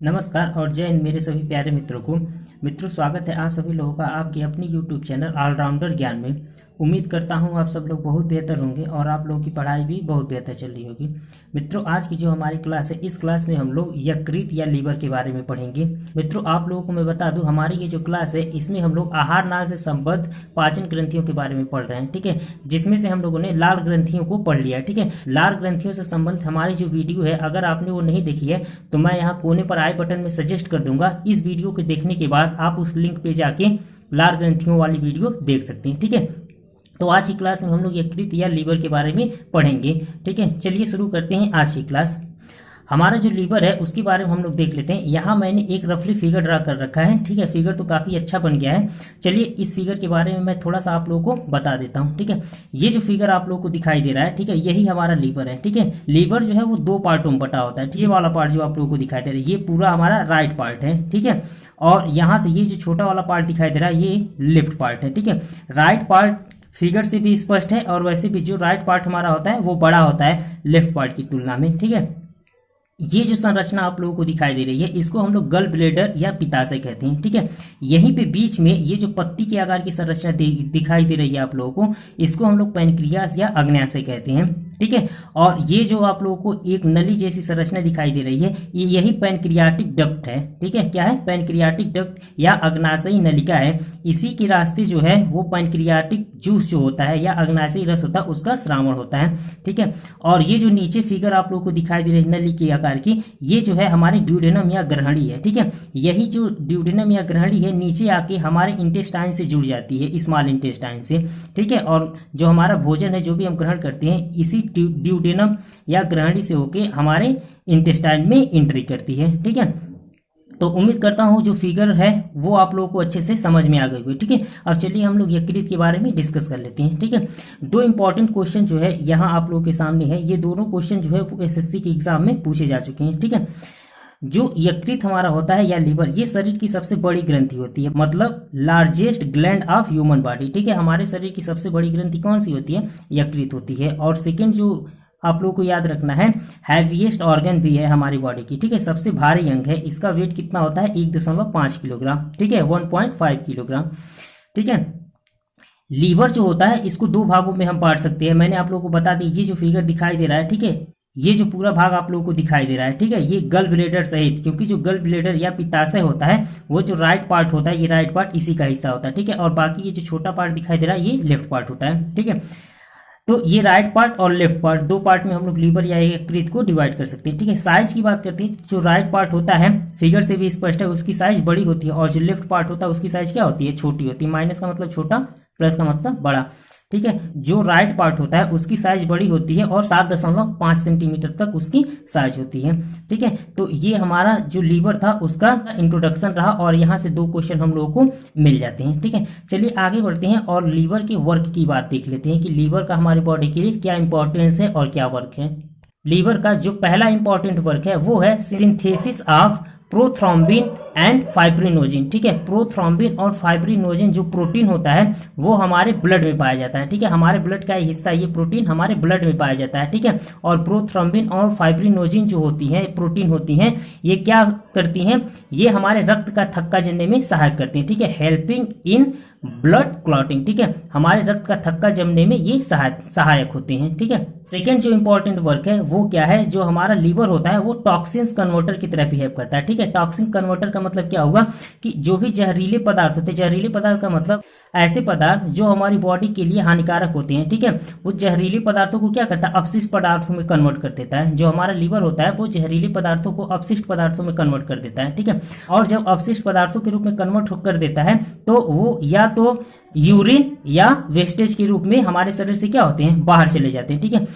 नमस्कार और जय हिंद मेरे सभी प्यारे मित्रों को। मित्रों, स्वागत है आप सभी लोगों का आपकी अपनी यूट्यूब चैनल ऑलराउंडर ज्ञान में। उम्मीद करता हूं आप सब लोग बहुत बेहतर होंगे और आप लोगों की पढ़ाई भी बहुत बेहतर चल रही होगी। मित्रों, आज की जो हमारी क्लास है, इस क्लास में हम लोग यकृत या लीवर के बारे में पढ़ेंगे। मित्रों, आप लोगों को मैं बता दूं, हमारी ये जो क्लास है इसमें हम लोग आहार नाल से संबद्ध पाचन ग्रंथियों के बारे में पढ़ रहे हैं। ठीक है, जिसमें से हम लोगों ने लाल ग्रंथियों को पढ़ लिया है। ठीक है, लाल ग्रंथियों से संबंधित हमारी जो वीडियो है, अगर आपने वो नहीं देखी है तो मैं यहाँ कोने पर आई बटन में सजेस्ट कर दूंगा। इस वीडियो को देखने के बाद आप उस लिंक पे जाके लाल ग्रंथियों वाली वीडियो देख सकते हैं। ठीक है, तो आज की क्लास में हम लोग यकृत या लीवर के बारे में पढ़ेंगे। ठीक है, चलिए शुरू करते हैं आज की क्लास। हमारा जो लीवर है उसके बारे में हम लोग देख लेते हैं। यहाँ मैंने एक रफली फिगर ड्रा कर रखा है। ठीक है, फिगर तो काफ़ी अच्छा बन गया है। चलिए इस फिगर के बारे में मैं थोड़ा सा आप लोगों को बता देता हूँ। ठीक है, ये जो फिगर आप लोगों को दिखाई दे रहा है, ठीक है, यही हमारा लीवर है। ठीक है, लीवर जो है वो दो पार्टों में बटा होता है। ये वाला पार्ट जो आप लोगों को दिखाई दे रहा है, ये पूरा हमारा राइट पार्ट है। ठीक है, और यहाँ से ये जो छोटा वाला पार्ट दिखाई दे रहा है, ये लेफ्ट पार्ट है। ठीक है, राइट पार्ट फिगर से भी स्पष्ट है और वैसे भी जो राइट पार्ट हमारा होता है वो बड़ा होता है लेफ्ट पार्ट की तुलना में। ठीक है, ये जो संरचना आप लोगों को दिखाई दे रही है इसको हम लोग गल ब्लेडर या पित्ताशय कहते हैं। ठीक है, यहीं पे बीच में ये जो पत्ती के आकार की संरचना दिखाई दे रही है आप लोगों को, इसको हम लोग पैनक्रियास या अग्न्याशय कहते हैं। ठीक है, और ये जो आप लोगों को एक नली जैसी संरचना दिखाई दे रही है, ये यही पैनक्रियाटिक डक्ट है। ठीक है, क्या है? पैनक्रियाटिक डक्ट या अग्नाशयी नलिका है। इसी के रास्ते जो है वो पैनक्रियाटिक जूस जो होता है या अग्नाशयी रस होता है उसका श्रावण होता है। ठीक है, और ये जो नीचे फिगर आप लोगों को दिखाई दे रही है नली के आकार की, ये जो है हमारी ड्यूडेनम या ग्रहणी है। ठीक है, यही जो ड्यूडेनम या ग्रहणी है नीचे आके हमारे इंटेस्टाइन से जुड़ जाती है, स्मॉल इंटेस्टाइन से। ठीक है, और जो हमारा भोजन है जो भी हम ग्रहण करते हैं इसी ड्यूडेनम या ग्रहणी से होके हमारे इंटेस्टाइन में एंट्री करती है। ठीक है, तो उम्मीद करता हूँ जो फिगर है वो आप लोगों को अच्छे से समझ में आ गई होगी। ठीक है, अब चलिए हम लोग यकृत के बारे में डिस्कस कर लेते हैं। ठीक है, दो इंपॉर्टेंट क्वेश्चन जो है यहाँ आप लोगों के सामने है, ये दोनों क्वेश्चन जो है वो एसएससी के एग्जाम में पूछे जा चुके हैं। ठीक है, जो यकृत हमारा होता है या लीवर, ये शरीर की सबसे बड़ी ग्रंथि होती है, मतलब largest gland of human body. ठीक है, हमारे शरीर की सबसे बड़ी ग्रंथि कौन सी होती है? यकृत होती है। और सेकेंड जो आप लोगों को याद रखना है, हैवीएस्ट ऑर्गन भी है हमारी बॉडी की। ठीक है, सबसे भारी अंग है। इसका वेट कितना होता है? 1.5 किलोग्राम। ठीक है, 1.5 किलोग्राम। ठीक है, लीवर जो होता है इसको दो भागों में हम बांट सकते हैं। मैंने आप लोगों को बता दी, ये जो फिगर दिखाई दे रहा है, ठीक है, ये जो पूरा भाग आप लोगों को दिखाई दे रहा है, ठीक है, ये गल ब्लेडर सहित, क्योंकि जो गल ब्लेडर या पित्ताशय होता है वो जो राइट पार्ट होता है, ये राइट पार्ट इसी का हिस्सा होता है। ठीक है, और बाकी ये जो छोटा पार्ट दिखाई दे रहा है ये लेफ्ट पार्ट होता है। ठीक है, तो ये राइट पार्ट और लेफ्ट पार्ट, दो पार्ट में हम लोग लीवर या यकृत को डिवाइड कर सकते हैं। ठीक है, साइज की बात करते हैं, जो राइट पार्ट होता है फिगर से भी स्पष्ट है, उसकी साइज बड़ी होती है, और जो लेफ्ट पार्ट होता है उसकी साइज क्या होती है? छोटी होती है। माइनस का मतलब छोटा, प्लस का मतलब बड़ा। ठीक है, जो राइट पार्ट होता है उसकी साइज बड़ी होती है और 7.5 सेंटीमीटर तक उसकी साइज होती है। ठीक है, तो ये हमारा जो लीवर था उसका इंट्रोडक्शन रहा और यहाँ से दो क्वेश्चन हम लोगों को मिल जाते हैं। ठीक है, चलिए आगे बढ़ते हैं और लीवर के वर्क की बात देख लेते हैं कि लीवर का हमारी बॉडी के लिए क्या इंपॉर्टेंस है और क्या वर्क है। लीवर का जो पहला इंपॉर्टेंट वर्क है वो है synthesis of prothrombin and fibrinogen. ठीक है, प्रोथ्रोम्बिन और फाइब्रिनोजिन जो प्रोटीन होता है वो हमारे ब्लड में पाया जाता है। ठीक है, हमारे ब्लड का हिस्सा, ये प्रोटीन हमारे ब्लड में पाया जाता है। ठीक है, और प्रोथ्रोम्बिन और फाइब्रिनोजिन जो होती है, प्रोटीन होती हैं, ये क्या करती हैं? ये हमारे रक्त का थक्का जमने में सहायक करती हैं। ठीक है, हेल्पिंग इन ब्लड क्लॉटिंग। ठीक है, हमारे रक्त का थक्का जमने में ये सहायक होते हैं। ठीक है, सेकेंड जो इंपॉर्टेंट वर्क है वो क्या है? जो हमारा लीवर होता है वो टॉक्सिन्स कन्वर्टर की तरह बिहेव करता है। ठीक है, टॉक्सिन कन्वर्टर का मतलब क्या होगा कि जो भी जहरीले पदार्थ होते हैं, जहरीले पदार्थ का मतलब ऐसे पदार्थ जो हमारी बॉडी के लिए हानिकारक होते हैं, ठीक है, वो जहरीले पदार्थों को क्या करता है? अपशिष्ट पदार्थों में कन्वर्ट कर देता है। जो हमारा लीवर होता है वो जहरीले पदार्थों को अपशिष्ट पदार्थों में कन्वर्ट कर देता है। ठीक है, और जब अपशिष्ट पदार्थों के रूप में कन्वर्ट कर देता है तो वो या तो यूरिन या वेस्टेज के रूप में हमारे शरीर से क्या होते हैं? बाहर चले जाते हैं। ठीक है,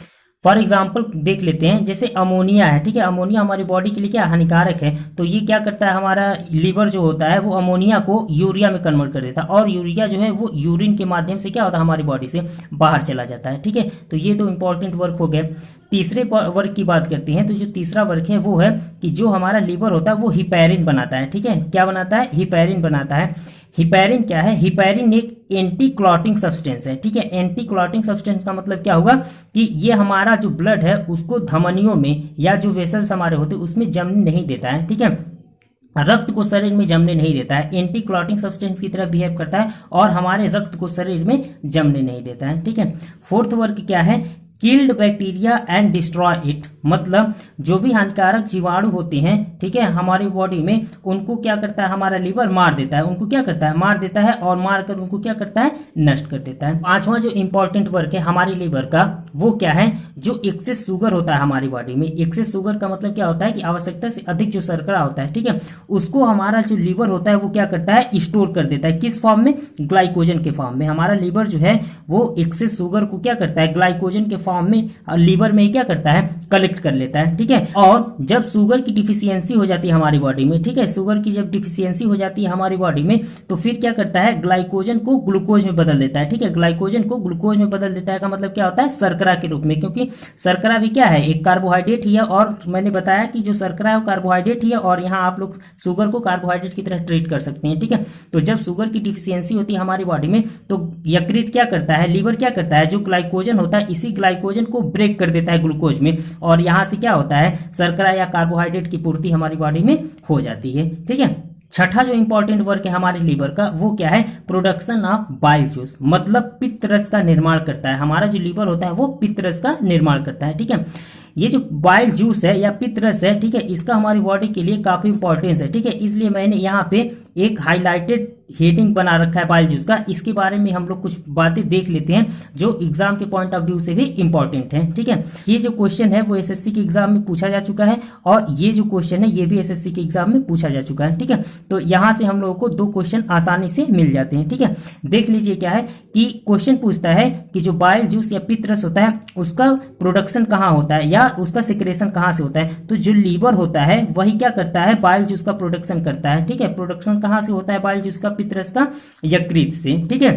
फॉर एग्जाम्पल देख लेते हैं, जैसे अमोनिया है। ठीक है, अमोनिया हमारी बॉडी के लिए क्या हानिकारक है, तो ये क्या करता है? हमारा लीवर जो होता है वो अमोनिया को यूरिया में कन्वर्ट कर देता है और यूरिया जो है वो यूरिन के माध्यम से क्या होता है? हमारी बॉडी से बाहर चला जाता है। ठीक है, तो ये दो इंपॉर्टेंट वर्क हो गए। तीसरे वर्क की बात करते हैं, तो जो तीसरा वर्क है वो है कि जो हमारा लीवर होता है वो हिपैरिन बनाता है। ठीक है, क्या बनाता है? हिपैरिन बनाता है। हिपैरिन क्या है? हिपैरिन एक एंटी क्लॉटिंग सब्सटेंस है। ठीक है, एंटी क्लॉटिंग सब्सटेंस का मतलब क्या होगा कि ये हमारा जो ब्लड है उसको धमनियों में या जो वेसल्स हमारे होते हैं उसमें जमने नहीं देता है। ठीक है, रक्त को शरीर में जमने नहीं देता है, एंटी क्लॉटिंग सब्सटेंस की तरह बिहेव करता है और हमारे रक्त को शरीर में जमने नहीं देता है। ठीक है। फोर्थ वर्ग क्या है, killed bacteria and destroy it, मतलब जो भी हानिकारक जीवाणु होते हैं, ठीक है, हमारी बॉडी में, उनको क्या करता है हमारा लीवर मार देता है, उनको क्या करता है मार देता है और मारकर उनको क्या करता है नष्ट कर देता है। पांचवा जो इंपॉर्टेंट वर्क है हमारी लीवर का वो क्या है, जो एक्सेस शुगर होता है हमारी बॉडी में। एक्सेस शुगर का मतलब क्या होता है कि आवश्यकता से अधिक जो शर्करा होता है, ठीक है, उसको हमारा जो लीवर होता है वो क्या करता है स्टोर कर देता है। किस फॉर्म में, ग्लाइकोजन के फॉर्म में। हमारा लीवर जो है वो एक्सेस शुगर को क्या करता है ग्लाइकोजन के फॉर्म में लीवर में क्या करता है कलेक्ट कर लेता है। ठीक है। और जब शुगर की डिफिशियंसी हो जाती है हमारी बॉडी में, ठीक है, शुगर की जब डिफिशियंसी हो जाती है हमारी बॉडी में तो फिर क्या करता है ग्लाइकोजन को ग्लूकोज में बदल देता है। ठीक है, ग्लाइकोजन को ग्लूकोज में बदल देता है का मतलब क्या होता है शर्करा के रूप में, क्योंकि शर्करा भी क्या है एक कार्बोहाइड्रेट ही है और मैंने बताया कि जो शर्करा है वो कार्बोहाइड्रेट ही है और यहाँ आप लोग शुगर को कार्बोहाइड्रेट की तरह ट्रीट कर सकते हैं। ठीक है। तो जब शुगर की डिफिशियंसी होती है हमारी बॉडी में तो यकृत क्या करता है, लीवर क्या करता है, जो ग्लाइकोजन होता है इसी ग्लाइकोजन को ब्रेक कर देता है ग्लूकोज में और यहां से क्या होता है शर्करा या कार्बोहाइड्रेट की पूर्ति हमारी बॉडी में हो जाती है। ठीक है। छठा जो इंपॉर्टेंट वर्क है हमारे लीवर का वो क्या है, प्रोडक्शन ऑफ बाइल जूस, मतलब पित्त रस का निर्माण करता है। हमारा जो लीवर होता है वो पित्त रस का निर्माण करता है। ठीक है। ये जो बाइल जूस है या पित्त रस है, ठीक है, इसका हमारी बॉडी के लिए काफी इंपॉर्टेंस है। ठीक है, इसलिए मैंने यहाँ पे एक हाईलाइटेड हेडिंग बना रखा है बाइल जूस का। इसके बारे में हम लोग कुछ बातें देख लेते हैं जो एग्जाम के पॉइंट ऑफ व्यू से भी इंपॉर्टेंट है। ठीक है। ये जो क्वेश्चन है वो एसएससी के एग्जाम में पूछा जा चुका है और ये जो क्वेश्चन है ये भी एसएससी के एग्जाम में पूछा जा चुका है। ठीक है। तो यहाँ से हम लोगों को दो क्वेश्चन आसानी से मिल जाते हैं। ठीक है। देख लीजिए क्या है कि क्वेश्चन पूछता है कि जो बाइल जूस या पित्त रस होता है उसका प्रोडक्शन कहाँ होता है या उसका सिक्रेशन कहाँ से होता है। तो जो लीवर होता है वही क्या करता है बाइल जूस का प्रोडक्शन करता है। ठीक है। प्रोडक्शन कहाँ से होता है बाइल जूस का पित्त रस का, यकृत से। ठीक है।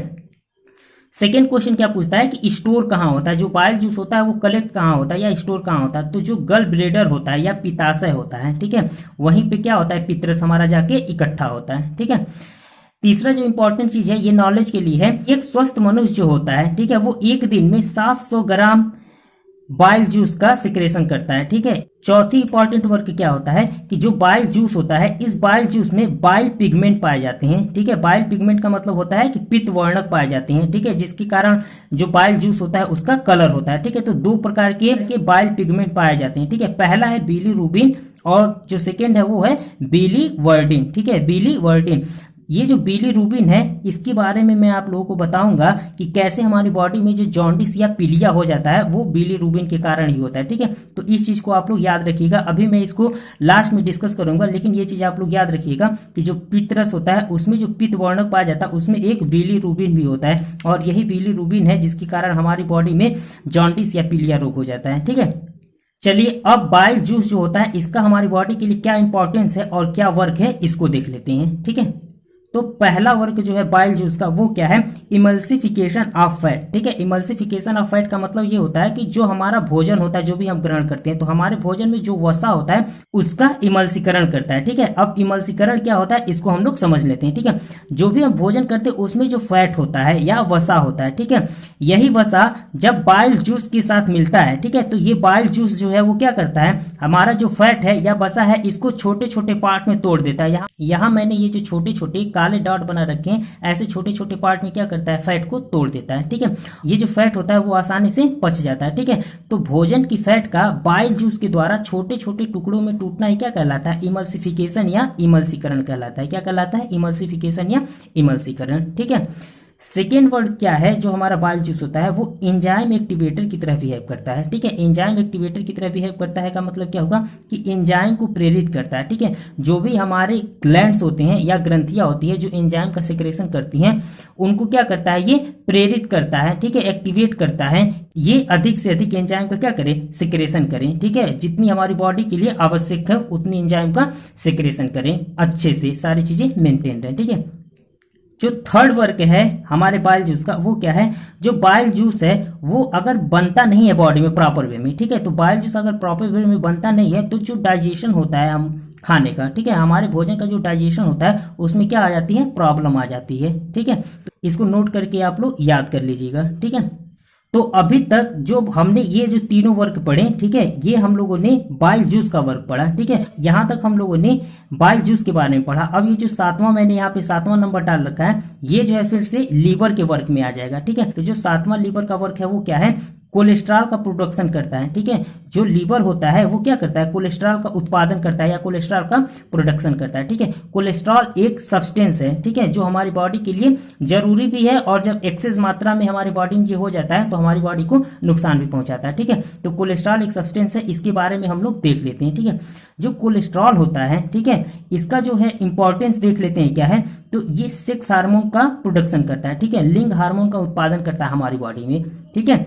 सेकेंड क्वेश्चन क्या पूछता है कि स्टोर कहाँ होता है, जो बाइल जूस होता है वो कलेक्ट कहाँ होता है या स्टोर कहाँ होता है। तो जो गल ब्लेडर होता है या पित्ताशय होता है, ठीक है, वहीं पे क्या होता है पित्त रस हमारा जाके इकट्ठा होता है। ठीक है। तीसरा जो इंपॉर्टेंट चीज है ये नॉलेज के लिए है, एक स्वस्थ मनुष्य जो होता है, ठीक है, वो एक दिन में 700 ग्राम बाइल जूस का सिक्रेशन करता है। ठीक है। चौथी इंपॉर्टेंट वर्क क्या होता है कि जो बाइल जूस होता है इस बाइल जूस में बाइल पिगमेंट पाए जाते हैं। ठीक है। बाइल पिगमेंट का मतलब होता है कि पित्त वर्णक पाए जाते हैं। ठीक है, जिसके कारण जो बाइल जूस होता है उसका कलर होता है। ठीक है। तो दो प्रकार के बाइल पिगमेंट पाए जाते हैं। ठीक है। पहला है बिलीरुबिन और जो सेकेंड है वो है बिलीवर्डिन। ठीक है, बिलीवर्डिन। ये जो बिलीरुबिन है इसके बारे में मैं आप लोगों को बताऊंगा कि कैसे हमारी बॉडी में जो जॉन्डिस या पीलिया हो जाता है वो बिलीरुबिन के कारण ही होता है। ठीक है। तो इस चीज को आप लोग याद रखिएगा। अभी मैं इसको लास्ट में डिस्कस करूंगा, लेकिन ये चीज आप लोग याद रखिएगा कि जो पित्त रस होता है उसमें जो पित्त वर्णक पाया जाता है उसमें एक बिलीरुबिन भी होता है और यही बिलीरुबिन है जिसके कारण हमारी बॉडी में जॉन्डिस या पीलिया रोग हो जाता है। ठीक है। चलिए अब बाइल जूस जो होता है इसका हमारी बॉडी के लिए क्या इंपॉर्टेंस है और क्या वर्क है इसको देख लेते हैं। ठीक है। तो पहला वर्क जो है बाइल जूस का वो क्या है, इमल्सिफिकेशन ऑफ फैट। ठीक है। इमल्सिफिकेशन ऑफ फैट का मतलब ये होता है कि जो हमारा भोजन होता है जो भी हम ग्रहण करते हैं तो हमारे भोजन में जो वसा होता है उसका इमल्सीकरण करता है। ठीक है। अब इमल्सीकरण क्या होता है इसको हम लोग समझ लेते हैं। ठीक है। जो भी हम भोजन करते हैं उसमें जो फैट होता है या वसा होता है, ठीक है, यही वसा जब बाइल जूस के साथ मिलता है, ठीक है, तो ये बाइल जूस जो है वो क्या करता है हमारा जो फैट है या वसा है इसको छोटे छोटे पार्ट में तोड़ देता है। यहाँ मैंने ये जो छोटे छोटे काले डॉट बना रखे हैं, ऐसे छोटे छोटे पार्ट में क्या करता है फैट को तोड़ देता है। ठीक है। ये जो फैट होता है वो आसानी से पच जाता है। ठीक है। तो भोजन की फैट का बाइल जूस के द्वारा छोटे छोटे टुकड़ों में टूटना ही क्या कहलाता है, इमल्सिफिकेशन या इमल्सीकरण कहलाता है। क्या कहलाता है, इमल्सिफिकेशन या इमल्सीकरण। ठीक है। सेकेंड वर्ड क्या है जो हमारा बाइल जूस होता है वो एंजाइम एक्टिवेटर की तरह बिहेव करता है। ठीक है। एंजाइम एक्टिवेटर की तरह बिहेव करता है का मतलब क्या होगा कि एंजाइम को प्रेरित करता है। ठीक है। जो भी हमारे ग्लैंड्स होते हैं या ग्रंथियां होती है जो एंजाइम का सिक्रेशन करती हैं उनको क्या करता है ये प्रेरित करता है। ठीक है, एक्टिवेट करता है। ये अधिक से अधिक एंजाइम का क्या करें सिक्रेशन करें। ठीक है। जितनी हमारी बॉडी के लिए आवश्यक है उतनी एंजाइम का सिक्रेशन करें, अच्छे से सारी चीजें मेंटेन रहें। ठीक है। जो थर्ड वर्क है हमारे बाइल जूस का वो क्या है, जो बाइल जूस है वो अगर बनता नहीं है बॉडी में प्रॉपर वे में, ठीक है, तो बाइल जूस अगर प्रॉपर वे में बनता नहीं है तो जो डाइजेशन होता है हम खाने का, ठीक है, हमारे भोजन का जो डाइजेशन होता है उसमें क्या आ जाती है प्रॉब्लम आ जाती है। ठीक है। तो इसको नोट करके आप लोग याद कर लीजिएगा। ठीक है। तो अभी तक जो हमने ये जो तीनों वर्क पढ़े, ठीक है, ये हम लोगों ने बाइल जूस का वर्क पढ़ा, ठीक है, यहाँ तक हम लोगों ने बाइल जूस के बारे में पढ़ा। अब ये जो 7वां मैंने यहाँ पे 7वां नंबर डाल रखा है, ये जो है फिर से लीवर के वर्क में आ जाएगा, ठीक है। तो जो 7वां लीवर का वर्क है वो क्या है, कोलेस्ट्रॉल का प्रोडक्शन करता है, ठीक है। जो लीवर होता है वो क्या करता है, कोलेस्ट्रॉल का उत्पादन करता है या कोलेस्ट्रॉल का प्रोडक्शन करता है, ठीक है। कोलेस्ट्रॉल एक सब्सटेंस है, ठीक है, जो हमारी बॉडी के लिए जरूरी भी है, और जब एक्सेस मात्रा में हमारी बॉडी में ये हो जाता है तो हमारी बॉडी को नुकसान भी पहुंचाता है, ठीक है। तो कोलेस्ट्रॉल एक सब्सटेंस है, इसके बारे में हम लोग देख लेते हैं, ठीक है। जो कोलेस्ट्रॉल होता है, ठीक है, इसका जो है इंपॉर्टेंस देख लेते हैं क्या है। तो ये सेक्स हार्मोन का प्रोडक्शन करता है, ठीक है, लिंग हार्मोन का उत्पादन करता है हमारी बॉडी में, ठीक है।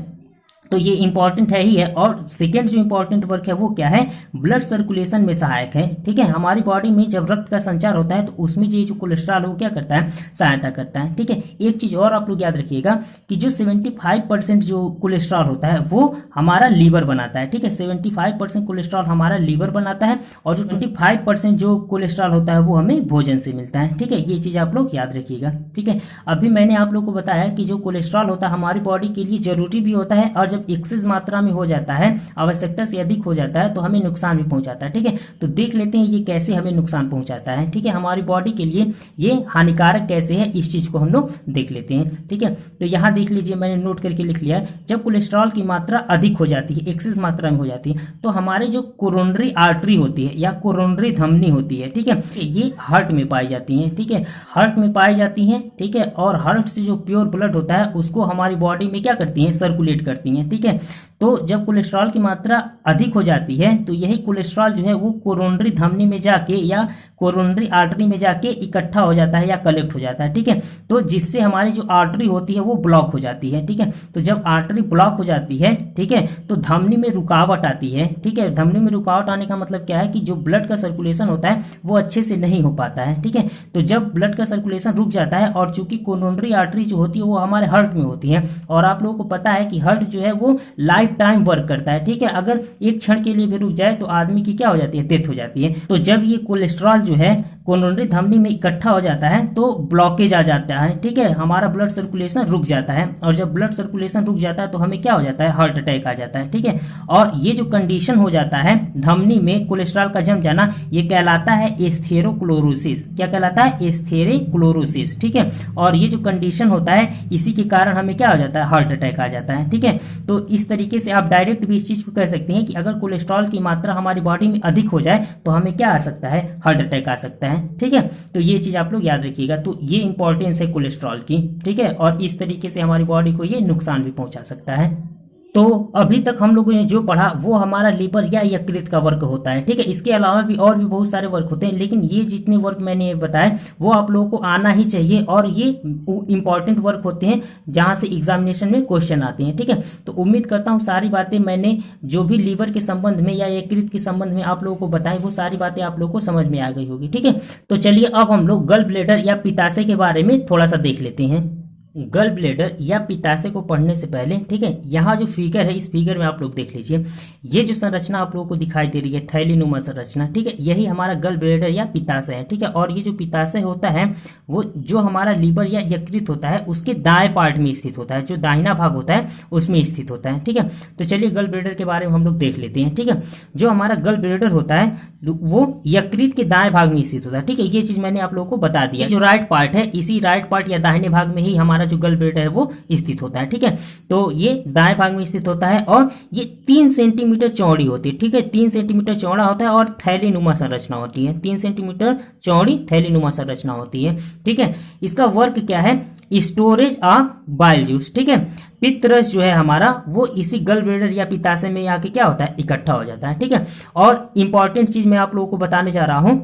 तो ये इंपॉर्टेंट है ही है। और सेकेंड जो इंपॉर्टेंट वर्क है वो क्या है, ब्लड सर्कुलेशन में सहायक है, ठीक है। हमारी बॉडी में जब रक्त का संचार होता है तो उसमें ये जो कोलेस्ट्रॉल है वो क्या करता है, सहायता करता है, ठीक है। एक चीज और आप लोग याद रखिएगा कि जो 75% जो कोलेस्ट्रॉल होता है वो हमारा लीवर बनाता है, ठीक है। 75% कोलेस्ट्रॉल हमारा लीवर बनाता है, और जो 25% जो कोलेस्ट्रॉल होता है वो हमें भोजन से मिलता है, ठीक है। ये चीज आप लोग याद रखिएगा, ठीक है। अभी मैंने आप लोग को बताया कि जो कोलेस्ट्रॉल होता है हमारी बॉडी के लिए जरूरी भी होता है, और एक्सेस मात्रा में हो जाता है, आवश्यकता से अधिक हो जाता है तो हमें नुकसान भी पहुंचाता है, ठीक है। तो देख लेते हैं ये कैसे हमें नुकसान पहुंचाता है, ठीक है। हमारी बॉडी के लिए ये हानिकारक कैसे है, इस चीज को हम लोग देख लेते हैं, ठीक है। तो यहां देख लीजिए, मैंने नोट करके लिख लिया है, जब कोलेस्ट्रॉल की मात्रा अधिक हो जाती है, एक्सेस मात्रा में हो जाती है, तो हमारे जो कोरोनरी आर्टरी होती है या कोरोनरी धमनी होती है, ठीक है, ये हार्ट में पाई जाती है, ठीक है, हार्ट में पाई जाती है, ठीक है। और हार्ट से जो प्योर ब्लड होता है उसको हमारी बॉडी में क्या करती है, सर्कुलेट करती है, ठीक है। तो जब कोलेस्ट्रॉल की मात्रा अधिक हो जाती है तो यही कोलेस्ट्रॉल जो है वो कोरोनरी धमनी में जाके या कोरोनरी आर्टरी में जाके इकट्ठा हो जाता है या कलेक्ट हो जाता है, ठीक है। तो जिससे हमारी जो आर्टरी होती है वो ब्लॉक हो जाती है, ठीक है। तो जब आर्टरी ब्लॉक हो जाती है, ठीक है, तो धमनी में रुकावट आती है, ठीक है। धमनी में रुकावट आने का मतलब क्या है कि जो ब्लड का सर्कुलेशन होता है वो अच्छे से नहीं हो पाता है, ठीक है। तो जब ब्लड का सर्कुलेशन रुक जाता है, और चूंकि कोरोनरी आर्टरी जो होती है वो हमारे हार्ट में होती है, और आप लोगों को पता है कि हार्ट जो है वो लाइफ टाइम वर्क करता है, ठीक है। अगर एक क्षण के लिए भी रुक जाए तो आदमी की क्या हो जाती है, डेथ हो जाती है। तो जब ये कोलेस्ट्रॉल जो है कोरोनरी धमनी में इकट्ठा हो जाता है तो ब्लॉकेज आ जाता है, ठीक है, हमारा ब्लड सर्कुलेशन रुक जाता है, और जब ब्लड सर्कुलेशन रुक जाता है तो हमें क्या हो जाता है, हार्ट अटैक आ जाता है, ठीक है। और ये जो कंडीशन हो जाता है धमनी में कोलेस्ट्रॉल का जम जाना, ये कहलाता है एस्थेरोक्लोरोसिस। क्या कहलाता है, एस्थेरोक्लोरोसिस, ठीक है। और ये जो कंडीशन होता है इसी के कारण हमें क्या हो जाता है, हार्ट अटैक आ जाता है, ठीक है। तो इस तरीके से आप डायरेक्ट भी इस चीज को कह सकते हैं कि अगर कोलेस्ट्रॉल की मात्रा हमारी बॉडी में अधिक हो जाए तो हमें क्या आ सकता है, हार्ट अटैक आ सकता है, ठीक है। तो ये चीज आप लोग याद रखिएगा। तो ये इंपॉर्टेंस है कोलेस्ट्रॉल की, ठीक है, और इस तरीके से हमारी बॉडी को ये नुकसान भी पहुंचा सकता है। तो अभी तक हम लोगों ने जो पढ़ा वो हमारा लीवर या यकृत का वर्क होता है, ठीक है। इसके अलावा भी और भी बहुत सारे वर्क होते हैं, लेकिन ये जितने वर्क मैंने बताए वो आप लोगों को आना ही चाहिए, और ये इंपॉर्टेंट वर्क होते हैं जहां से एग्जामिनेशन में क्वेश्चन आते हैं, ठीक है। तो उम्मीद करता हूँ सारी बातें मैंने जो भी लीवर के संबंध में या यकृत के संबंध में आप लोगों को बताई वो सारी बातें आप लोगों को समझ में आ गई होगी, ठीक है। तो चलिए अब हम लोग गल ब्लेडर या पित्ताशय के बारे में थोड़ा सा देख लेते हैं। गल ब्लेडर या पित्ताशय को पढ़ने से पहले, ठीक है, यहाँ जो फिगर है इस फिगर में आप लोग देख लीजिए, ये जो संरचना आप लोगों को दिखाई दे रही है थैलीनुमा संरचना, ठीक है, यही हमारा गल ब्लेडर या पित्ताशय है, ठीक है। और ये जो पित्ताशय होता है वो जो हमारा लीवर या यकृत होता है उसके दाएं पार्ट में स्थित होता है, जो दाहिना भाग होता है उसमें स्थित होता है, ठीक है। तो चलिए गल ब्लेडर के बारे में हम लोग देख लेते हैं, ठीक है। जो हमारा गल ब्लेडर होता है वो यकृत के दाएं भाग में स्थित होता है, ठीक है। ये चीज मैंने आप लोगों को बता दिया। जो राइट पार्ट है इसी राइट पार्ट या दाहिने भाग में ही हमारा जो गल ब्लेडर है वो स्थित होता है, ठीक है। तो ये दाएं भाग में स्थित होता है और ये 3 सेंटीमीटर चौड़ी होती है, ठीक है, 3 सेंटीमीटर चौड़ा होता है और थैलीनुमा संरचना होती है, 3 सेंटीमीटर चौड़ी थैलीनुमा संरचना होती है, ठीक है। इसका वर्क क्या है, स्टोरेज ऑफ बाइल जूस, ठीक है। पित्त रस जो है हमारा वो इसी गल ब्लेडर या पित्ताशय में आके क्या होता है, इकट्ठा हो जाता है, ठीक है। और इंपॉर्टेंट चीज मैं आप लोगों को बताने जा रहा हूं,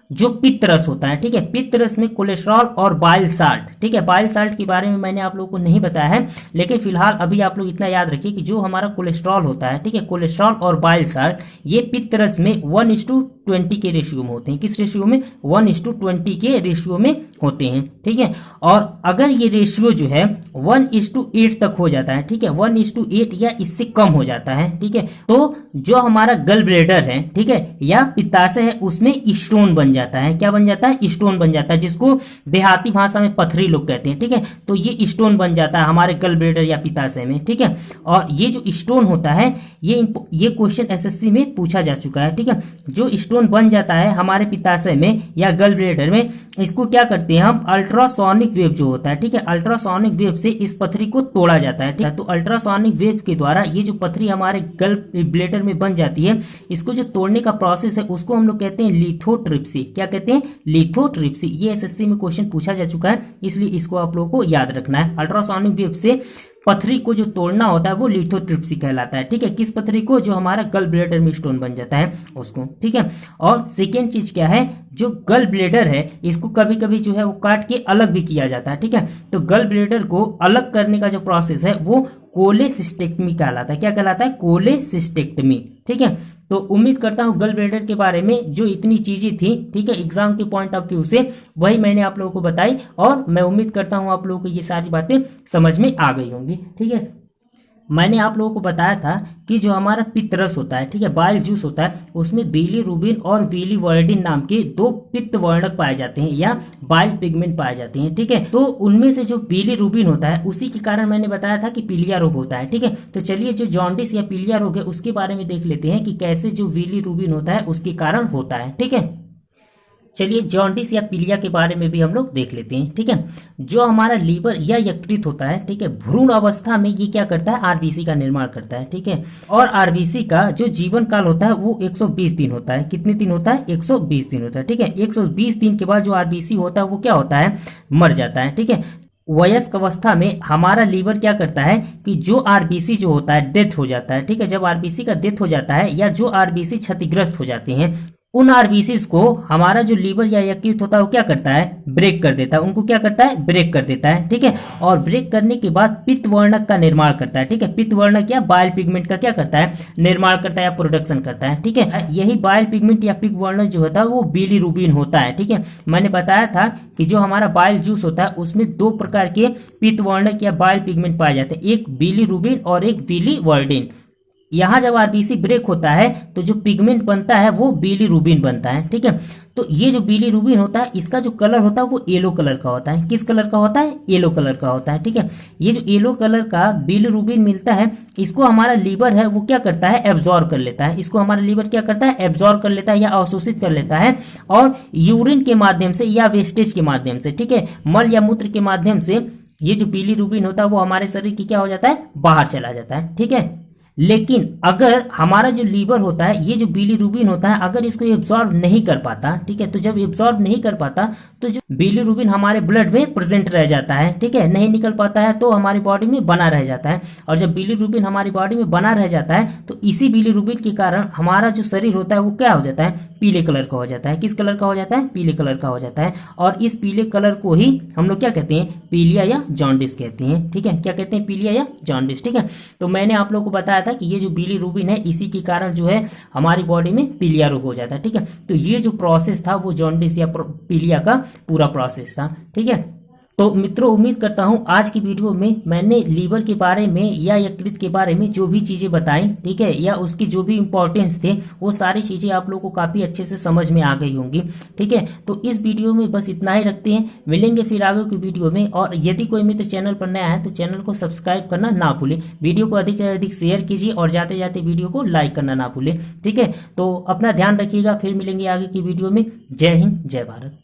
जो पित्त रस होता है, ठीक है, पित्त रस में कोलेस्ट्रॉल और बाइल साल्ट, ठीक है। बाइल साल्ट के बारे में मैंने आप लोगों को नहीं बताया है, लेकिन फिलहाल अभी आप लोग इतना याद रखिए कि जो हमारा कोलेस्ट्रॉल होता है, ठीक है, कोलेस्ट्रॉल और बाइल साल्ट ये पित्त रस में 1:20 के रेशियो में होते हैं। किस रेशियो में, 1:20 के रेशियो में होते हैं, ठीक है। और अगर ये रेशियो जो है 1:8 तक हो जाता है, ठीक है, 1:8 या इससे कम हो जाता है, ठीक है, तो जो हमारा गल ब्लेडर है, ठीक है, या पित्ताशय है, उसमें स्टोन बन जाता है। क्या बन जाता है? स्टोन बन जाता है, जिसको देहाती भाषा में पथरी लोग कहते हैं, ठीक है। तो ये स्टोन बन जाता है हमारे गल ब्लेडर या पित्ताशय में, ठीक है। और ये जो स्टोन होता है, ये क्वेश्चन एसएससी में पूछा जा चुका है, ठीक है। जो स्टोन बन जाता है हमारे पित्ताशय में या गल ब्लेडर में, इसको क्या करते हैं हम? अल्ट्रासोनिक वेव जो होता है, ठीक है, अल्ट्रासोनिक वेव से इस पथरी को तोड़ा जाता है, ठीक है। तो अल्ट्रासोनिक वेव के द्वारा ये जो पथरी हमारे गल ब्लेडर में बन जाती है, इसको जो तोड़ने का प्रोसेस है उसको हम लोग कहते हैं लिथोट्रिप्सी। क्या कहते हैं? लिथोट्रिप्सी। ये एसएससी में क्वेश्चन पूछा जा चुका है, इसलिए इसको आप लोगों को याद रखना है। अल्ट्रासोनिक वेव से पथरी को जो तोड़ना होता है वो लिथोट्रिप्सी कहलाता है, ठीक है। किस पथरी को? जो हमारा गल ब्लेडर में स्टोन बन जाता है उसको, ठीक है। और सेकेंड चीज क्या है? जो गल ब्लेडर है इसको कभी कभी जो है वो काट के अलग भी किया जाता है, ठीक है। तो गल ब्लेडर को अलग करने का जो प्रोसेस है वो कोलेसिस्टेक्टमी कहलाता है। क्या कहलाता है? कोलेसिस्टेक्टमी, ठीक है। तो उम्मीद करता हूँ गल ब्लेडर के बारे में जो इतनी चीजें थी, ठीक है, एग्जाम के पॉइंट ऑफ व्यू से वही मैंने आप लोगों को बताई, और मैं उम्मीद करता हूँ आप लोगों को ये सारी बातें समझ में आ गई होंगी, ठीक है। मैंने आप लोगों को बताया था कि जो हमारा पित्तरस होता है, ठीक है, बाइल जूस होता है, उसमें बिलीरुबिन और बिलीवर्डिन नाम के दो पित्त वर्णक पाए जाते हैं या बाइल पिगमेंट पाए जाते हैं, ठीक है। तो उनमें से जो बिलीरुबिन होता है उसी के कारण मैंने बताया था कि पीलिया रोग होता है, ठीक है। तो चलिए जो जॉन्डिस या पीलिया रोग है उसके बारे में देख लेते हैं कि कैसे जो बिलीरुबिन होता है उसके कारण होता है, ठीक है। चलिए जॉन्डिस या पीलिया के बारे में भी हम लोग देख लेते हैं, ठीक है। जो हमारा लीवर या यकृत होता है, ठीक है, भ्रूण अवस्था में ये क्या करता है? आरबीसी का निर्माण करता है, ठीक है। और आरबीसी का जो जीवन काल होता है वो 120 दिन होता है। कितने दिन होता है? 120 दिन होता है, ठीक है। 120 दिन के बाद जो आरबीसी होता है वो क्या होता है? मर जाता है, ठीक है। वयस्क अवस्था में हमारा लीवर क्या करता है कि जो आरबीसी जो होता है डेथ हो जाता है, ठीक है। जब आरबीसी का डेथ हो जाता है या जो आरबीसी क्षतिग्रस्त हो जाते हैं, उन आरबीसीज को हमारा जो लीवर या यकृत होता है वो क्या करता है? ब्रेक कर देता है। उनको क्या करता है? ब्रेक कर देता है, ठीक है। और ब्रेक करने के बाद पित्त वर्णक का निर्माण करता है, ठीक है। पित्त वर्णक या बाइल पिगमेंट का क्या करता है? निर्माण करता है या प्रोडक्शन करता है, ठीक है। यही बाइल पिगमेंट या पिग वर्णक जो होता है वो बिलीरुबिन होता है, ठीक है। मैंने बताया था कि जो हमारा बाइल जूस होता है उसमें दो प्रकार के पित्त वर्णक या बाइल पिगमेंट पाए जाते हैं, एक बिलीरुबिन और एक बिलीवर्डिन। यहाँ जब आरबीसी ब्रेक होता है तो जो पिगमेंट बनता है वो बिलीरुबिन बनता है, ठीक है। तो ये जो बिलीरुबिन होता है इसका जो कलर होता है वो येलो कलर का होता है। किस कलर का होता है? येलो कलर का होता है, ठीक है। ये जो येलो कलर का बिलीरुबिन मिलता है इसको हमारा लीवर है वो क्या करता है? एब्जॉर्ब कर लेता है। इसको हमारा लीवर क्या करता है? एब्जॉर्ब कर लेता है या अवशोषित कर लेता है, और यूरिन के माध्यम से या वेस्टेज के माध्यम से, ठीक है, मल या मूत्र के माध्यम से ये जो बिलीरुबिन होता है वो हमारे शरीर की क्या हो जाता है? बाहर चला जाता है, ठीक है। लेकिन अगर हमारा जो लीवर होता है ये जो बिलीरुबिन होता है अगर इसको एब्जॉर्ब नहीं कर पाता, ठीक है, तो जब एब्जॉर्ब नहीं कर पाता तो जो बिलीरुबिन हमारे ब्लड में प्रेजेंट रह जाता है, ठीक है, नहीं निकल पाता है तो हमारी बॉडी में बना रह जाता है। और जब बिलीरुबिन हमारी बॉडी में बना रह जाता है तो इसी बिलीरुबिन के कारण हमारा जो शरीर होता है वो क्या हो जाता है? पीले कलर का हो जाता है। किस कलर का हो जाता है? पीले कलर का हो जाता है। और इस पीले कलर को ही हम लोग क्या कहते हैं? पीलिया या जॉन्डिस कहते हैं, ठीक है। क्या कहते हैं? पीलिया या जॉन्डिस, ठीक है। तो मैंने आप लोगों को बताया था कि ये जो बिलीरुबिन है इसी के कारण जो है हमारी बॉडी में पीलिया रोग हो जाता है, ठीक है। तो ये जो प्रोसेस था वो जॉन्डिस या पीलिया का पूरा प्रोसेस था, ठीक है। तो मित्रों उम्मीद करता हूं आज की वीडियो में मैंने लीवर के बारे में या यकृत के बारे में जो भी चीजें बताई, ठीक है, या उसकी जो भी इंपॉर्टेंस थे वो सारी चीजें आप लोगों को काफी अच्छे से समझ में आ गई होंगी, ठीक है। तो इस वीडियो में बस इतना ही रखते हैं, मिलेंगे फिर आगे की वीडियो में। और यदि कोई मित्र चैनल पर नया है तो चैनल को सब्सक्राइब करना ना भूलें, वीडियो को अधिक से अधिक शेयर कीजिए और जाते जाते वीडियो को लाइक करना ना भूलें, ठीक है। तो अपना ध्यान रखिएगा, फिर मिलेंगे आगे की वीडियो में। जय हिंद, जय भारत।